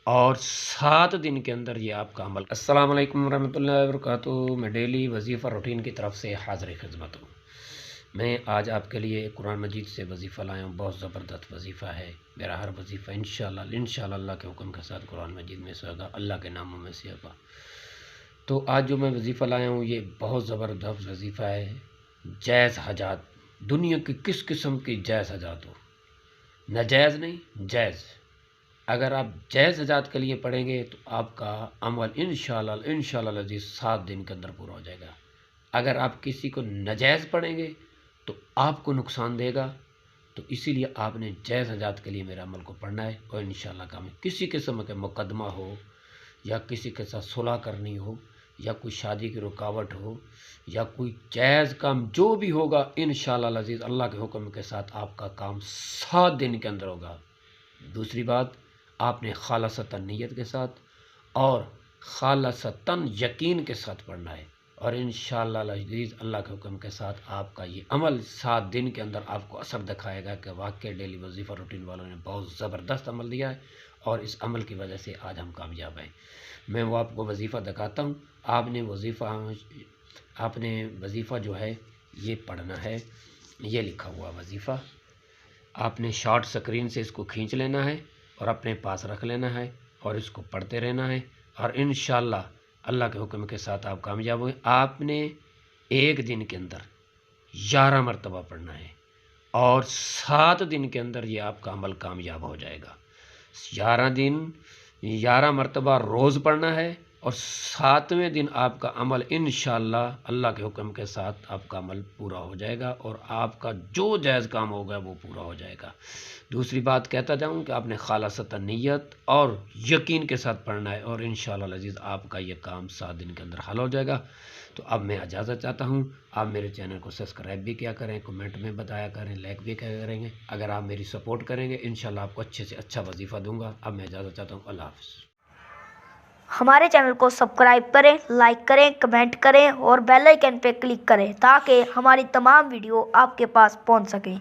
اور 7 دن کے اندر یہ آپ کا عمل۔ السلام علیکم ورحمۃ اللہ وبرکاتہ۔ میں ڈیلی وظیفہ روٹین کی طرف سے حاضر خدمت ہوں۔ میں آج آپ کے لیے قرآن مجید سے وظیفہ لایا ہوں۔ بہت زبردست وظیفہ ہے میرا۔ ہر وظیفہ انشاءاللہ اللہ کے حکم کے ساتھ قرآن مجید میں سے ہوگا، اللہ کے ناموں میں سے ہوگا۔ تو آج جو میں وظیفہ لایا ہوں یہ بہت زبردست وظیفہ ہے۔ جائز حاجات، دنیا کی کس قسم کی جائز حاجات ہو، ناجائز نہیں، جائز۔ اگر آپ جائز حاجات کے لیے پڑھیں گے تو آپ کا عمل انشاءاللہ العزیز 7 دن کے اندر پورا ہو جائے گا۔ اگر آپ کسی کو ناجائز پڑھیں گے تو آپ کو نقصان دے گا۔ تو اسی لیے آپ نے جائز حاجات کے لیے میرے عمل کو پڑھنا ہے، اور انشاءاللہ کام کسی قسم کا مقدمہ ہو، یا کسی کے ساتھ صلح کرنی ہو، یا کوئی شادی کی رکاوٹ ہو، یا کوئی جائز کام جو بھی ہوگا، انشاءاللہ العزیز اللہ کے حکم کے ساتھ آپ کا کام 7 دن کے اندر ہوگا۔ دوسری بات، آپ نے خالصتاً نیت کے ساتھ اور خالصتاً یقین کے ساتھ پڑھنا ہے، اور انشاءاللہ العزیز اللہ کے حکم کے ساتھ آپ کا یہ عمل 7 دن کے اندر آپ کو اثر دکھائے گا کہ واقعی ڈیلی وظیفہ روٹین والوں نے بہت زبردست عمل دیا ہے، اور اس عمل کی وجہ سے آج ہم کامیاب ہیں۔ میں وہ آپ کو وظیفہ دکھاتا ہوں۔ آپ نے وظیفہ جو ہے یہ پڑھنا ہے، یہ لکھا ہوا وظیفہ آپ نے شارٹ سکرین سے اس کو کھینچ لینا ہے اور اپنے پاس رکھ لینا ہے، اور اس کو پڑھتے رہنا ہے، اور انشاءاللہ اللہ کے حکم کے ساتھ آپ کامیاب ہوئے۔ آپ نے ایک دن کے اندر 11 مرتبہ پڑھنا ہے، اور 7 دن کے اندر یہ آپ کا عمل کامیاب ہو جائے گا۔ 11 مرتبہ روز پڑھنا ہے، اور 7ویں دن آپ کا عمل انشاءاللہ اللہ کے حکم کے ساتھ آپ کا عمل پورا ہو جائے گا، اور آپ کا جو جائز کام ہوگا وہ پورا ہو جائے گا۔ دوسری بات کہتا جاؤں کہ آپ نے خالصتاً نیت اور یقین کے ساتھ پڑھنا ہے، اور انشاءاللہ العزیز آپ کا یہ کام 7 دن کے اندر حل ہو جائے گا۔ تو اب میں اجازت چاہتا ہوں، آپ میرے چینل کو سبسکرائب بھی کیا کریں، کمنٹ میں بتایا کریں، لائک بھی کیا کریں گے۔ اگر آپ میری سپورٹ کریں گے انشاءاللہ آپ کو اچھے سے اچھا وظیفہ دوں گا۔ اب میں اجازت چاہتا ہوں، اللہ حافظ۔ ہمارے چینل کو سبسکرائب کریں، لائک کریں، کمنٹ کریں اور بیل آئیکن پہ کلک کریں تاکہ ہماری تمام ویڈیو آپ کے پاس پہنچ سکیں۔